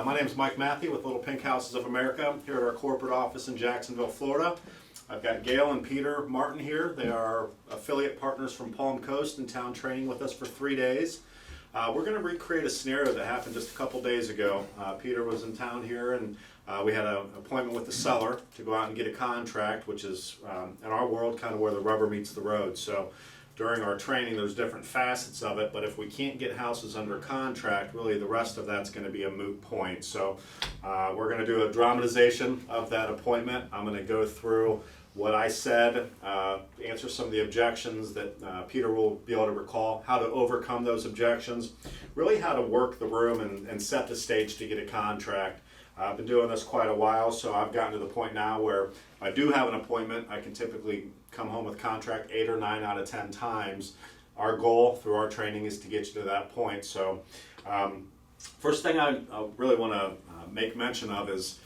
My name is Mike Matthew with Little Pink Houses of America here at our corporate office in Jacksonville, Florida. I've got Gail and Peter Martin here. They are affiliate partners from Palm Coast in town training with us for 3 days. We're going to recreate a scenario that happened just a couple days ago. Peter was in town here and we had an appointment with the seller to go out and get a contract, which is in our world kind of where the rubber meets the road. So during our training there's different facets of it, but if we can't get houses under contract, really the rest of that's going to be a moot point. So we're going to do a dramatization of that appointment. I'm going to go through what I said, answer some of the objections that Peter will be able to recall, how to overcome those objections, really how to work the room and set the stage to get a contract. I've been doing this quite a while, so I've gotten to the point now where if I do have an appointment, I can typically come home with contract 8 or 9 out of 10 times. Our goal through our training is to get you to that point. So first thing I really want to make mention of is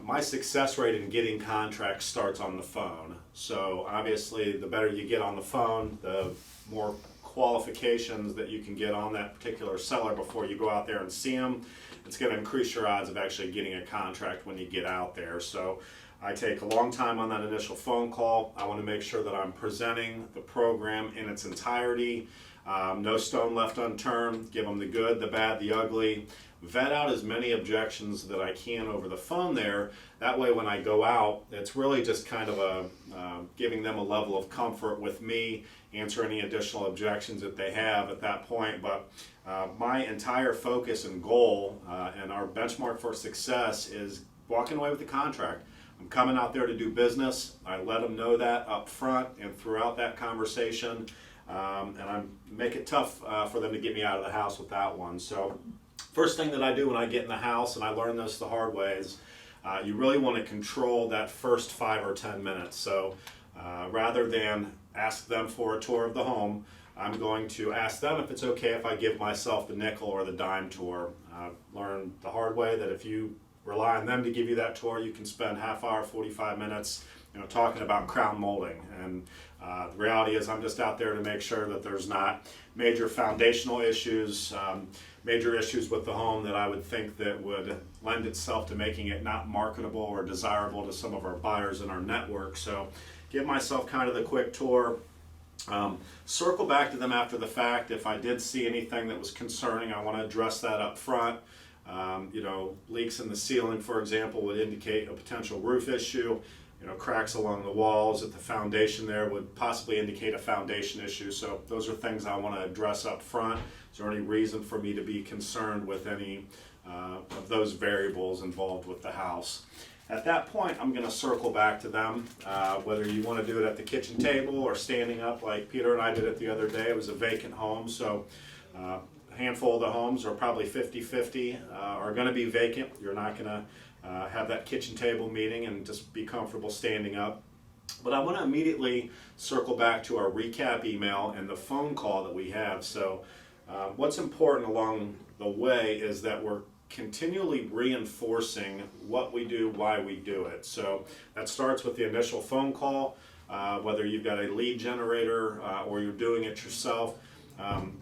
my success rate in getting contracts starts on the phone. So obviously the better you get on the phone, the more qualifications that you can get on that particular seller before you go out there and see them. It's going to increase your odds of actually getting a contract when you get out there. So I take a long time on that initial phone call. I want to make sure that I'm presenting the program in its entirety. No stone left unturned. Give them the good, the bad, the ugly. Vet out as many objections that I can over the phone there. That way when I go out, it's really just kind of giving them a level of comfort with me, answer any additional objections that they have at that point. But my entire focus and goal and our benchmark for success is walking away with the contract. I'm coming out there to do business. I let them know that up front and throughout that conversation, and I make it tough for them to get me out of the house with that one. So first thing that I do when I get in the house, and I learned this the hard way, is you really want to control that first 5 or 10 minutes. So rather than ask them for a tour of the home, I'm going to ask them if it's okay if I give myself the nickel or the dime tour. I've learned the hard way that if you rely on them to give you that tour, you can spend half hour, 45 minutes, talking about crown molding. And the reality is I'm just out there to make sure that there's not major foundational issues, major issues with the home that I would think that would lend itself to making it not marketable or desirable to some of our buyers in our network. So give myself kind of the quick tour. Circle back to them after the fact. If I did see anything that was concerning, I want to address that up front. Leaks in the ceiling, for example, would indicate a potential roof issue. Cracks along the walls at the foundation there would possibly indicate a foundation issue. So those are things I want to address up front. Is there any reason for me to be concerned with any of those variables involved with the house? At that point, I'm going to circle back to them, whether you want to do it at the kitchen table or standing up like Peter and I did it the other day. It was a vacant home, so a handful of the homes are probably 50-50 are going to be vacant. You're not going to have that kitchen table meeting and just be comfortable standing up. But I want to immediately circle back to our recap email and the phone call that we have. So what's important along the way is that we're continually reinforcing what we do, why we do it. So that starts with the initial phone call, whether you've got a lead generator or you're doing it yourself.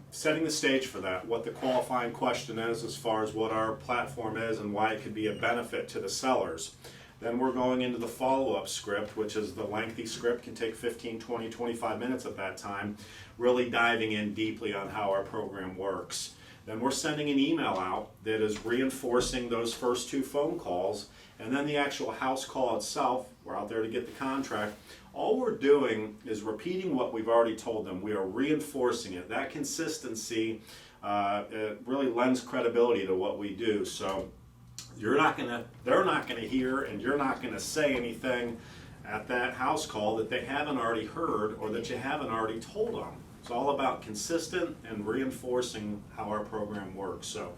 Setting the stage for that, what the qualifying question is as far as what our platform is and why it could be a benefit to the sellers. Then we're going into the follow-up script, which is the lengthy script, can take 15, 20, 25 minutes at that time, really diving in deeply on how our program works. Then we're sending an email out that is reinforcing those first 2 phone calls, and then the actual house call itself, we're out there to get the contract. All we're doing is repeating what we've already told them. We are reinforcing it. That consistency it really lends credibility to what we do. So they're not gonna hear, and you're not gonna say anything at that house call that they haven't already heard or that you haven't already told them. It's all about consistent and reinforcing how our program works. So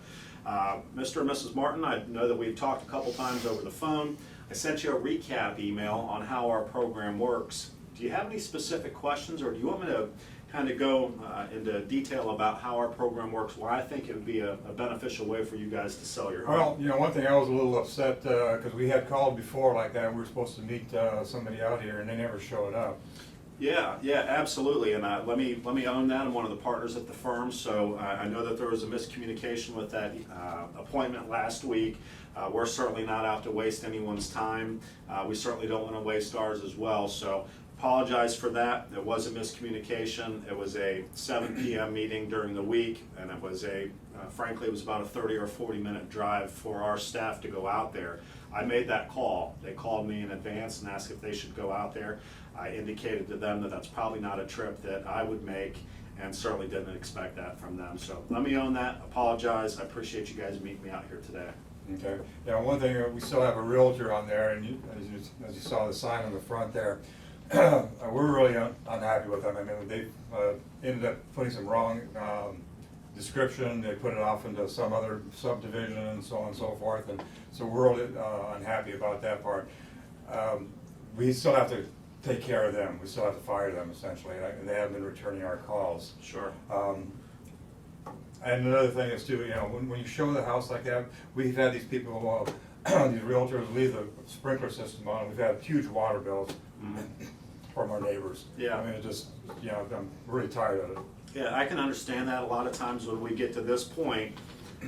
Mr. and Mrs. Martin, I know that we've talked a couple times over the phone. I sent you a recap email on how our program works. Do you have any specific questions, or do you want me to kind of go into detail about how our program works, why I think it would be a beneficial way for you guys to sell your home? Well, one thing I was a little upset because we had called before like that. We were supposed to meet somebody out here and they never showed up. Yeah, absolutely. And let me own that. I'm one of the partners at the firm, so I know that there was a miscommunication with that appointment last week. We're certainly not out to waste anyone's time. We certainly don't want to waste ours as well. So apologize for that. It was a miscommunication. It was a 7 p.m. meeting during the week, and it was frankly, it was about a 30 or 40-minute drive for our staff to go out there. I made that call. They called me in advance and asked if they should go out there. I indicated to them that that's probably not a trip that I would make, and certainly didn't expect that from them. So let me own that, apologize. I appreciate you guys meeting me out here today. Okay. Yeah, one thing, we still have a realtor on there, and as you saw the sign on the front there, we're really unhappy with them. I mean, they ended up putting some wrong description. They put it off into some other subdivision and so on and so forth, and so we're really unhappy about that part. We still have to take care of them. We still have to fire them, essentially. They haven't been returning our calls. Sure. And another thing is too, when you show the house like that, we've had these people, these realtors leave the sprinkler system on. We've had huge water bills from our neighbors. Yeah. I mean, it just, I'm really tired of it. Yeah, I can understand that. A lot of times when we get to this point,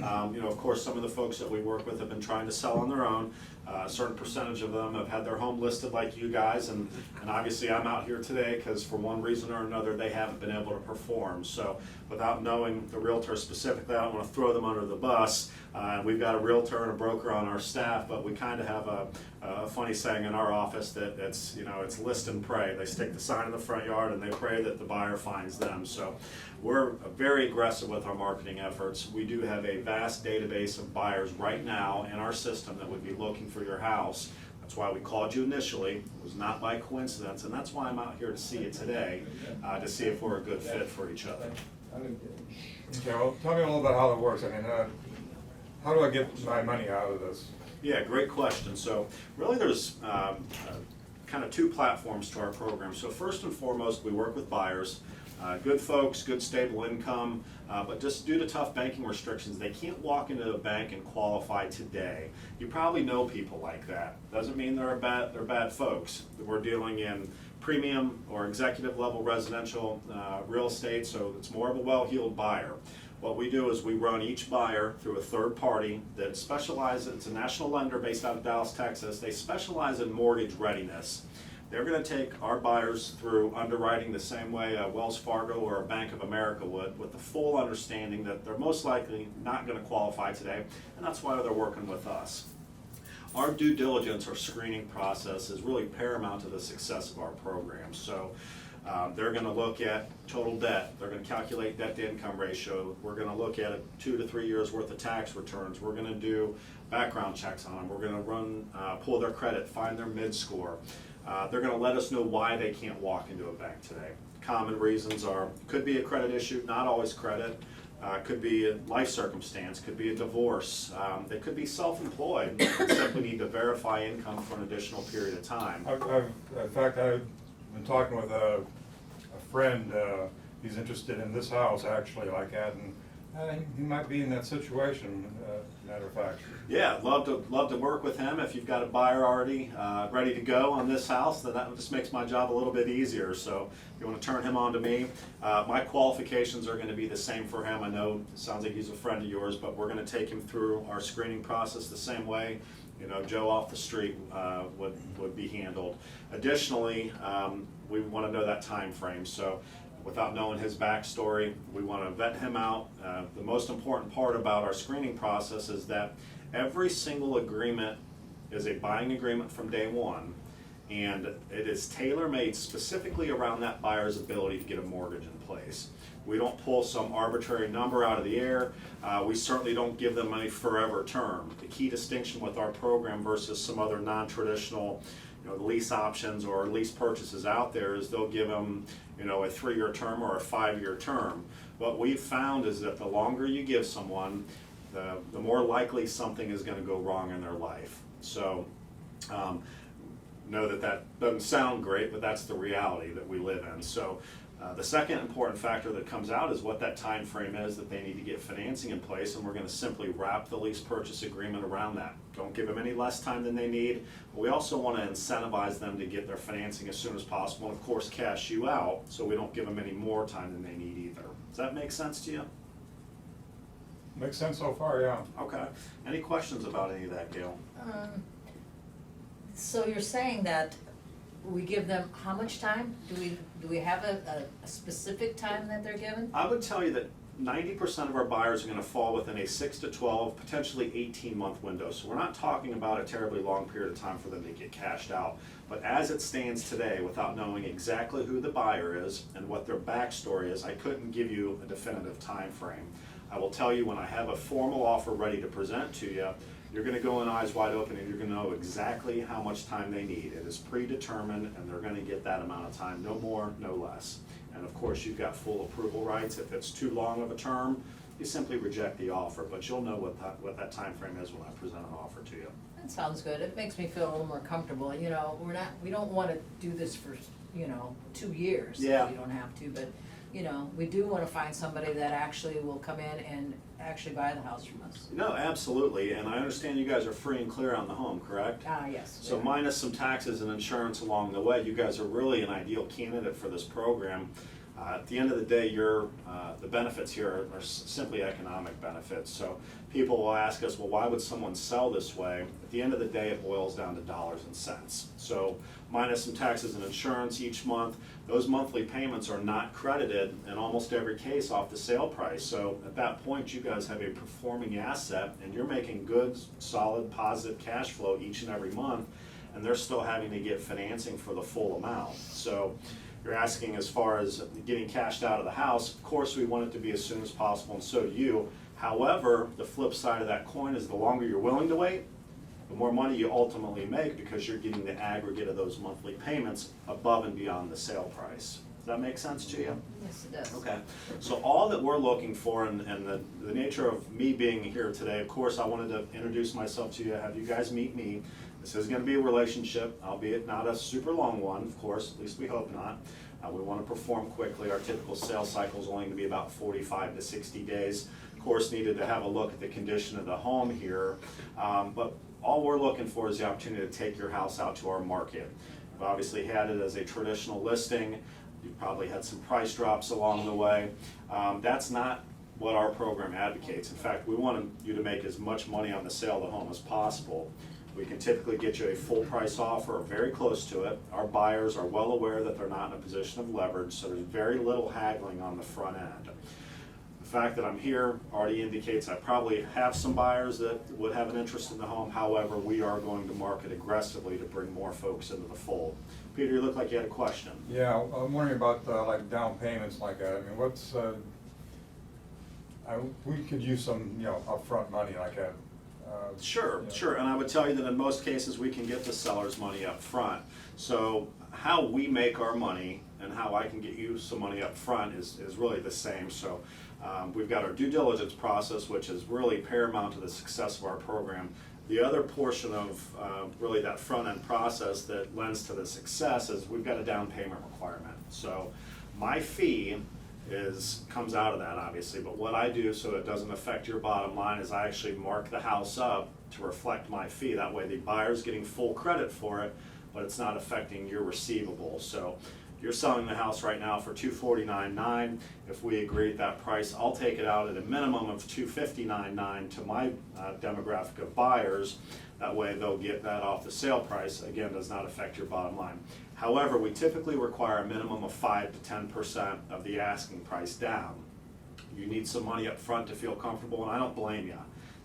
of course, some of the folks that we work with have been trying to sell on their own. A certain percentage of them have had their home listed like you guys, and obviously I'm out here today because for one reason or another they haven't been able to perform. So without knowing the realtor specifically, I don't want to throw them under the bus. We've got a realtor and a broker on our staff, but we kind of have a funny saying in our office that it's list and pray. They stick the sign in the front yard and they pray that the buyer finds them. So we're very aggressive with our marketing efforts. We do have a vast database of buyers right now in our system that would be looking for your house. That's why we called you initially. It was not by coincidence, and that's why I'm out here to see you today, to see if we're a good fit for each other. Okay, well, tell me a little about how it works. I mean, how do I get my money out of this? Yeah, great question. So really there's kind of two platforms to our program. So first and foremost, we work with buyers. Good folks, good stable income, but just due to tough banking restrictions, they can't walk into a bank and qualify today. You probably know people like that. Doesn't mean they're bad folks. We're dealing in premium or executive level residential real estate, so it's more of a well-heeled buyer. What we do is we run each buyer through a third party that specializes, it's a national lender based out of Dallas, Texas. They specialize in mortgage readiness. They're going to take our buyers through underwriting the same way a Wells Fargo or a Bank of America would, with the full understanding that they're most likely not going to qualify today, and that's why they're working with us. Our due diligence or screening process is really paramount to the success of our program. So they're going to look at total debt. They're going to calculate debt to income ratio. We're going to look at 2 to 3 years worth of tax returns. We're going to do background checks on them. We're going to pull their credit, find their mid score. They're going to let us know why they can't walk into a bank today. Common reasons could be a credit issue, not always credit. Could be a life circumstance, could be a divorce. They could be self-employed and simply need to verify income for an additional period of time. In fact, I've been talking with a friend. He's interested in this house, actually, like that, and he might be in that situation, matter of fact. Yeah, love to work with him. If you've got a buyer already ready to go on this house, then that just makes my job a little bit easier. So if you want to turn him on to me, my qualifications are going to be the same for him. I know it sounds like he's a friend of yours, but we're going to take him through our screening process the same way Joe off the street would be handled. Additionally, we want to know that time frame. So without knowing his backstory, we want to vet him out. The most important part about our screening process is that every single agreement is a buying agreement from day one, and it is tailor-made specifically around that buyer's ability to get a mortgage in place. We don't pull some arbitrary number out of the air. We certainly don't give them a forever term. The key distinction with our program versus some other non-traditional lease options or lease purchases out there is they'll give them a 3-year term or a 5-year term. What we've found is that the longer you give someone, the more likely something is going to go wrong in their life. So know that doesn't sound great, but that's the reality that we live in. So The second important factor that comes out is what that time frame is that they need to get financing in place, and we're going to simply wrap the lease purchase agreement around that. Don't give them any less time than they need, but we also want to incentivize them to get their financing as soon as possible, and of course cash you out, so we don't give them any more time than they need either. Does that make sense to you? Makes sense so far, yeah. Okay. Any questions about any of that, Gail? So you're saying that we give them how much time? Do we have a specific time that they're given? I would tell you that 90% of our buyers are going to fall within a 6 to 12, potentially 18-month window. So we're not talking about a terribly long period of time for them to get cashed out. But as it stands today, without knowing exactly who the buyer is and what their backstory is, I couldn't give you a definitive time frame. I will tell you when I have a formal offer ready to present to you, you're going to go in eyes wide open and you're going to know exactly how much time they need. It is predetermined and they're going to get that amount of time, no more, no less. And of course, you've got full approval rights. If it's too long of a term, you simply reject the offer, but you'll know what that time frame is when I present an offer to you. That sounds good. It makes me feel a little more comfortable. You know, we don't want to do this for, 2 years. Yeah. We don't have to, but, we do want to find somebody that actually will come in and actually buy the house from us. No, absolutely, and I understand you guys are free and clear on the home, correct? Yes. So yeah. minus some taxes and insurance along the way, you guys are really an ideal candidate for this program. At the end of the day, the benefits here are simply economic benefits. So people will ask us, well, why would someone sell this way? At the end of the day, it boils down to dollars and cents. So minus some taxes and insurance each month, those monthly payments are not credited in almost every case off the sale price. So at that point, you guys have a performing asset and you're making good, solid, positive cash flow each and every month, and they're still having to get financing for the full amount. So you're asking as far as getting cashed out of the house. Of course, we want it to be as soon as possible, and so do you. However, the flip side of that coin is the longer you're willing to wait, the more money you ultimately make because you're getting the aggregate of those monthly payments above and beyond the sale price. Does that make sense to you? Yes, it does. Okay, so all that we're looking for, and the nature of me being here today, of course, I wanted to introduce myself to you, have you guys meet me. This is going to be a relationship, albeit not a super long one, of course, at least we hope not. We want to perform quickly. Our typical sales cycle is only going to be about 45 to 60 days. Of course, needed to have a look at the condition of the home here, but all we're looking for is the opportunity to take your house out to our market. We've obviously had it as a traditional listing. You've probably had some price drops along the way. That's not what our program advocates. In fact, we want you to make as much money on the sale of the home as possible. We can typically get you a full price offer or very close to it. Our buyers are well aware that they're not in a position of leverage, so there's very little haggling on the front end. The fact that I'm here already indicates I probably have some buyers that would have an interest in the home. However, we are going to market aggressively to bring more folks into the fold. Peter, you look like you had a question. Yeah, I'm wondering about like down payments like that. I mean, what's, we could use some, upfront money like that. Sure, Yeah. sure, and I would tell you that in most cases, we can get the seller's money up front. So how we make our money and how I can get you some money up front is really the same. So we've got our due diligence process, which is really paramount to the success of our program. The other portion of really that front end process that lends to the success is we've got a down payment requirement. So my fee comes out of that obviously, but what I do so it doesn't affect your bottom line is I actually mark the house up to reflect my fee. That way the buyer's getting full credit for it, but it's not affecting your receivable. So you're selling the house right now for $249,900. If we agree at that price, I'll take it out at a minimum of $259,900 to my demographic of buyers. That way they'll get that off the sale price. Again, does not affect your bottom line. However, we typically require a minimum of 5 to 10% of the asking price down. You need some money up front to feel comfortable, and I don't blame you.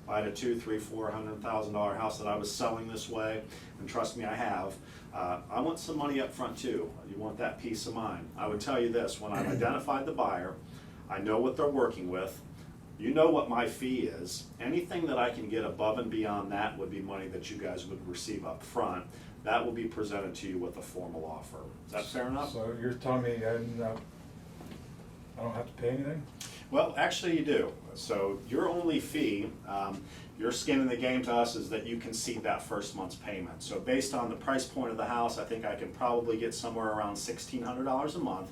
If I had a $200,000, $300,000, $400,000 house that I was selling this way, and trust me, I have, I want some money up front too. You want that peace of mind. I would tell you this, when I've identified the buyer, I know what they're working with, you know what my fee is. Anything that I can get above and beyond that would be money that you guys would receive up front. That will be presented to you with a formal offer. Is that fair enough? So you're telling me I don't have to pay anything? Well, actually you do. So your only fee, your skin in the game to us is that you concede that first month's payment. So based on the price point of the house, I think I can probably get somewhere around $1,600 a month.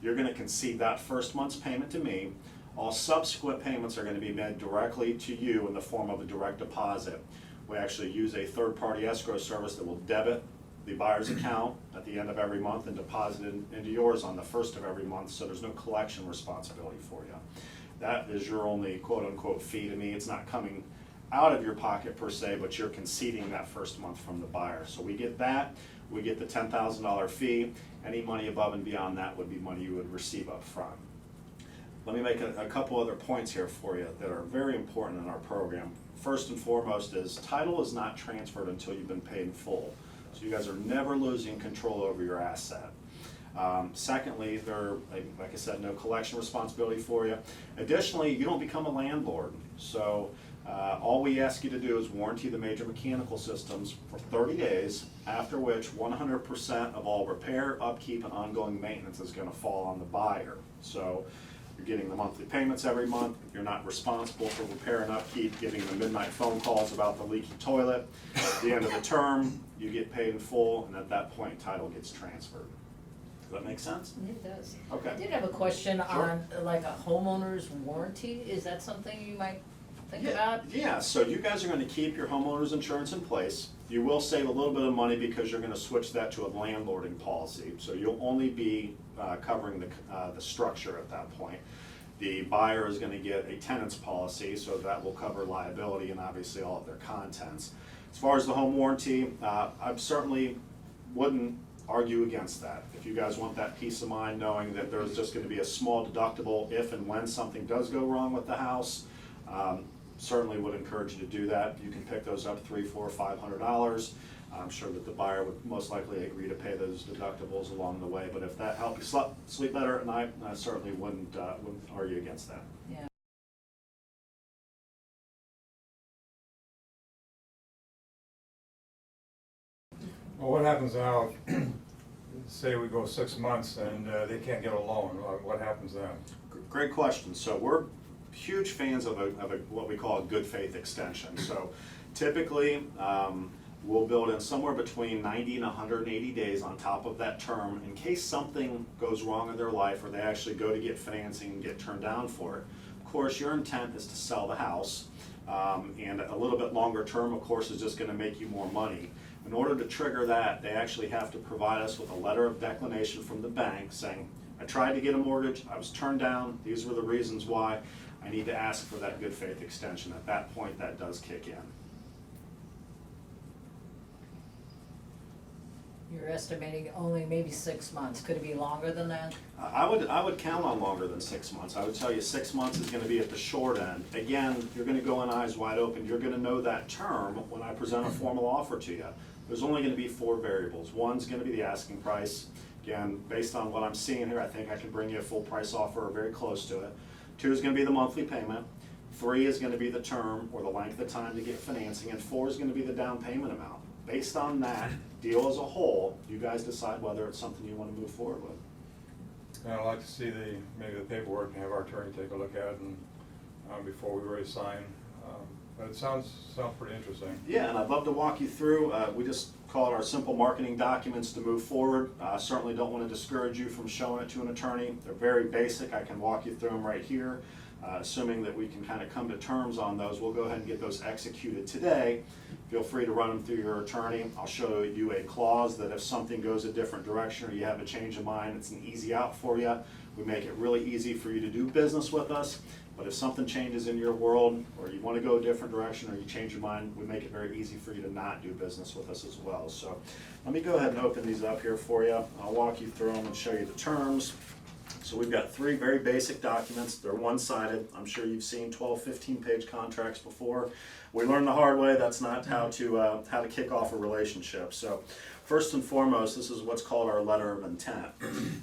you're going to concede that first month's payment to me. All subsequent payments are going to be made directly to you in the form of a direct deposit. We actually use a third-party escrow service that will debit the buyer's account at the end of every month and deposit it into yours on the first of every month, so there's no collection responsibility for you. That is your only quote-unquote fee to me. It's not coming out of your pocket per se, but you're conceding that first month from the buyer. So we get that, we get the $10,000 fee. Any money above and beyond that would be money you would receive up front. Let me make a couple other points here for you that are very important in our program. First and foremost is title is not transferred until you've been paid in full. So you guys are never losing control over your asset. Secondly, like I said, no collection responsibility for you. Additionally, you don't become a landlord. So all we ask you to do is warranty the major mechanical systems for 30 days, after which 100% of all repair, upkeep, and ongoing maintenance is going to fall on the buyer. So you're getting the monthly payments every month. You're not responsible for repair and upkeep, getting the midnight phone calls about the leaky toilet. At the end of the term, you get paid in full, and at that point, title gets transferred. Does that make sense? It does. Okay. I did have a question Sure. on like a homeowner's warranty. Is that something you might think about? Yeah, so you guys are going to keep your homeowner's insurance in place. You will save a little bit of money because you're going to switch that to a landlording policy. So you'll only be covering the structure at that point. The buyer is going to get a tenant's policy, so that will cover liability and obviously all of their contents. As far as the home warranty, I certainly wouldn't argue against that. If you guys want that peace of mind knowing that there's just going to be a small deductible if and when something does go wrong with the house, certainly would encourage you to do that. You can pick those up $300, $400, $500. I'm sure that the buyer would most likely agree to pay those deductibles along the way, but if that helps you sleep better at night, I certainly wouldn't argue against that. Yeah. Well, what happens now, say we go 6 months and they can't get a loan, what happens then? Great question. So we're huge fans of what we call a good faith extension. So typically, we'll build in somewhere between 90 and 180 days on top of that term in case something goes wrong in their life or they actually go to get financing and get turned down for it. Of course, your intent is to sell the house, and a little bit longer term, of course, is just going to make you more money. In order to trigger that, they actually have to provide us with a letter of declination from the bank saying, I tried to get a mortgage, I was turned down, these were the reasons why. I need to ask for that good faith extension. At that point, that does kick in. You're estimating only maybe 6 months. Could it be longer than that? I would count on longer than 6 months. I would tell you 6 months is going to be at the short end. Again, you're going to go in eyes wide open. You're going to know that term when I present a formal offer to you. There's only going to be 4 variables. One's going to be the asking price. Again, based on what I'm seeing here, I think I can bring you a full price offer or very close to it. 2 is going to be the monthly payment. 3 is going to be the term or the length of time to get financing. And 4 is going to be the down payment amount. Based on that deal as a whole, you guys decide whether it's something you want to move forward with. And I'd like to see maybe the paperwork and have our attorney take a look at it and before we ready to sign. But it sounds pretty interesting. Yeah, and I'd love to walk you through. We just call it our simple marketing documents to move forward. Certainly don't want to discourage you from showing it to an attorney. They're very basic. I can walk you through them right here. Assuming that we can kind of come to terms on those, we'll go ahead and get those executed today. Feel free to run them through your attorney. I'll show you a clause that if something goes a different direction or you have a change of mind, it's an easy out for you. We make it really easy for you to do business with us. But if something changes in your world or you want to go a different direction or you change your mind, we make it very easy for you to not do business with us as well. So let me go ahead and open these up here for you. I'll walk you through them and show you the terms. So we've got 3 very basic documents. They're one-sided. I'm sure you've seen 12, 15-page contracts before. We learned the hard way. That's not how to kick off a relationship. So first and foremost, this is what's called our letter of intent.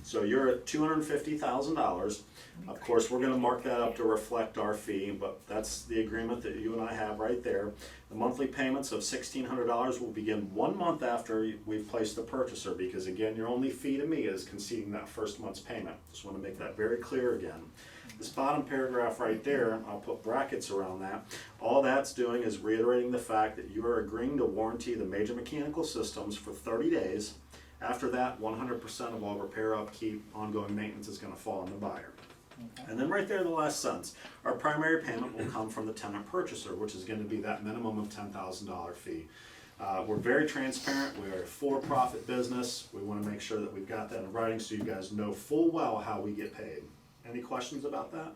So you're at $250,000. Of course, we're going to mark that up to reflect our fee, but that's the agreement that you and I have right there. The monthly payments of $1,600 will begin 1 month after we've placed the purchaser, because again, your only fee to me is conceding that first month's payment. Just want to make that very clear again. This bottom paragraph right there, I'll put brackets around that. All that's doing is reiterating the fact that you are agreeing to warranty the major mechanical systems for 30 days, After that, 100% of all repair, upkeep, ongoing maintenance is gonna fall on the buyer. And then right there, the last sentence, our primary payment will come from the tenant purchaser, which is gonna be that minimum of $10,000 fee. We're very transparent, we are a for-profit business, we wanna make sure that we've got that in writing so you guys know full well how we get paid. Any questions about that?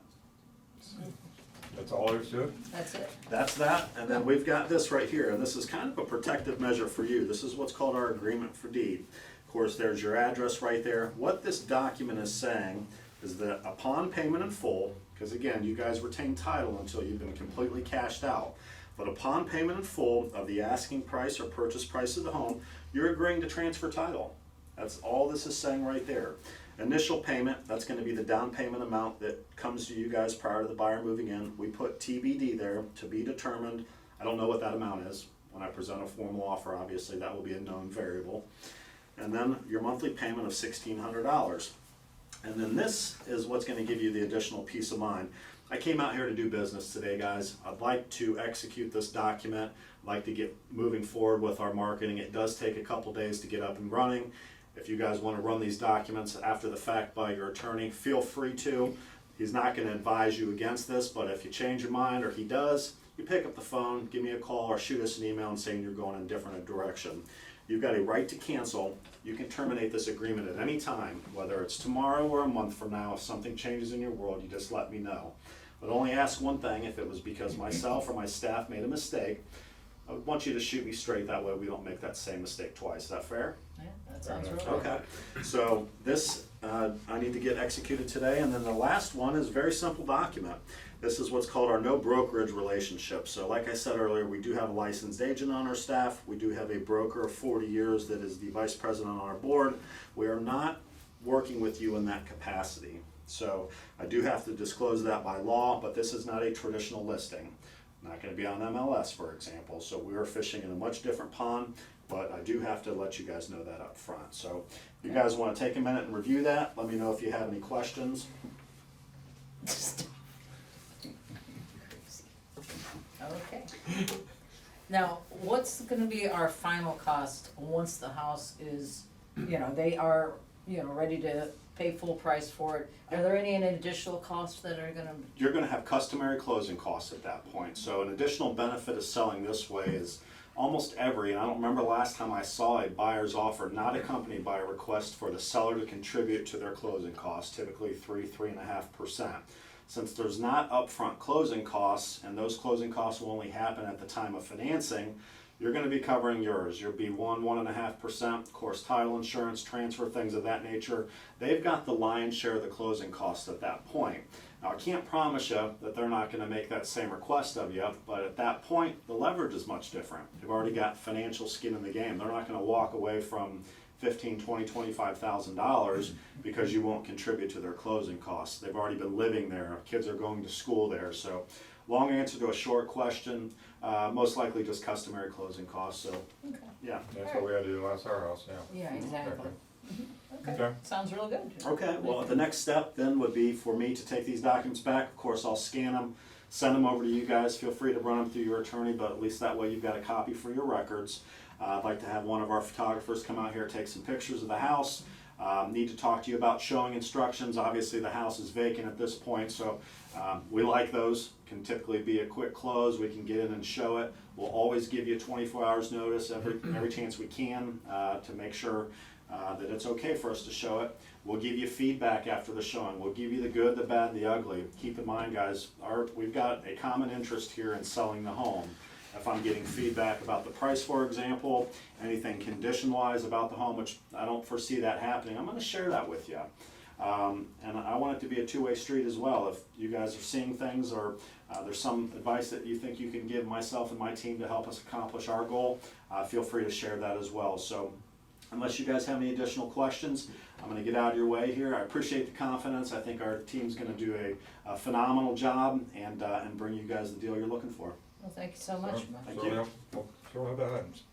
That's all there is to it? That's it. That's that, and then we've got this right here, and this is kind of a protective measure for you. This is what's called our agreement for deed. Of course, there's your address right there. What this document is saying is that upon payment in full, because again, you guys retain title until you've been completely cashed out, but upon payment in full of the asking price or purchase price of the home, you're agreeing to transfer title. That's all this is saying right there. Initial payment, that's gonna be the down payment amount that comes to you guys prior to the buyer moving in. We put TBD there, to be determined. I don't know what that amount is. When I present a formal offer, obviously that will be a known variable. And then your monthly payment of $1,600. And then this is what's gonna give you the additional peace of mind. I came out here to do business today, guys. I'd like to execute this document. I'd like to get moving forward with our marketing. It does take a couple days to get up and running. If you guys want to run these documents after the fact by your attorney, feel free to. He's not going to advise you against this, but if you change your mind or he does, you pick up the phone, give me a call, or shoot us an email and saying you're going in a different direction. You've got a right to cancel. You can terminate this agreement at any time, whether it's tomorrow or a month from now. If something changes in your world, you just let me know. But only ask one thing: if it was because myself or my staff made a mistake, I would want you to shoot me straight, that way we don't make that same mistake twice. Is that fair? Yeah, that sounds real good. Okay, so this, I need to get executed today, and then the last one is a very simple document. This is what's called our no brokerage relationship. So like I said earlier, we do have a licensed agent on our staff. We do have a broker of 40 years that is the vice president on our board. We are not working with you in that capacity. So I do have to disclose that by law, but this is not a traditional listing. Not going to be on MLS, for example. So we are fishing in a much different pond, but I do have to let you guys know that up front. So if you guys want to take a minute and review that, let me know if you have any questions. Okay. Now, what's gonna be our final cost once the house is, they are, ready to pay full price for it? Are there any additional costs that are gonna? You're going to have customary closing costs at that point. So an additional benefit of selling this way is almost every, and I don't remember the last time I saw a buyer's offer not accompanied by a request for the seller to contribute to their closing costs, typically 3.5%. Since there's not upfront closing costs, and those closing costs will only happen at the time of financing, you're going to be covering yours. You'll be 1.5%. Of course, title insurance, transfer, things of that nature. They've got the lion's share of the closing costs at that point. Now, I can't promise you that they're not going to make that same request of you, but at that point, the leverage is much different. They've already got financial skin in the game. They're not going to walk away from $15,000, $20,000, $25,000 because you won't contribute to their closing costs. They've already been living there. Kids are going to school there. So, long answer to a short question, most likely just customary closing costs. So, Okay. yeah. That's what we had to do last our house, yeah. Yeah, exactly. Okay, Okay. sounds real good. Okay, well, the next step then would be for me to take these documents back. Of course, I'll scan them, send them over to you guys. Feel free to run them through your attorney, but at least that way you've got a copy for your records. I'd like to have one of our photographers come out here, take some pictures of the house. Need to talk to you about showing instructions. Obviously, the house is vacant at this point, so we like those. Can typically be a quick close. We can get in and show it. We'll always give you 24 hours notice every chance we can to make sure that it's okay for us to show it. We'll give you feedback after the showing. We'll give you the good, the bad, the ugly. Keep in mind, guys, we've got a common interest here in selling the home. If I'm getting feedback about the price, for example, anything condition-wise about the home, which I don't foresee that happening, I'm going to share that with you. And I want it to be a two-way street as well. If you guys are seeing things or there's some advice that you think you can give myself and my team to help us accomplish our goal, feel free to share that as well. So unless you guys have any additional questions, I'm going to get out of your way here. I appreciate the confidence. I think our team's going to do a phenomenal job and bring you guys the deal you're looking for. Well, thank you so much, Mike. Thank So you. we'll hope that happens.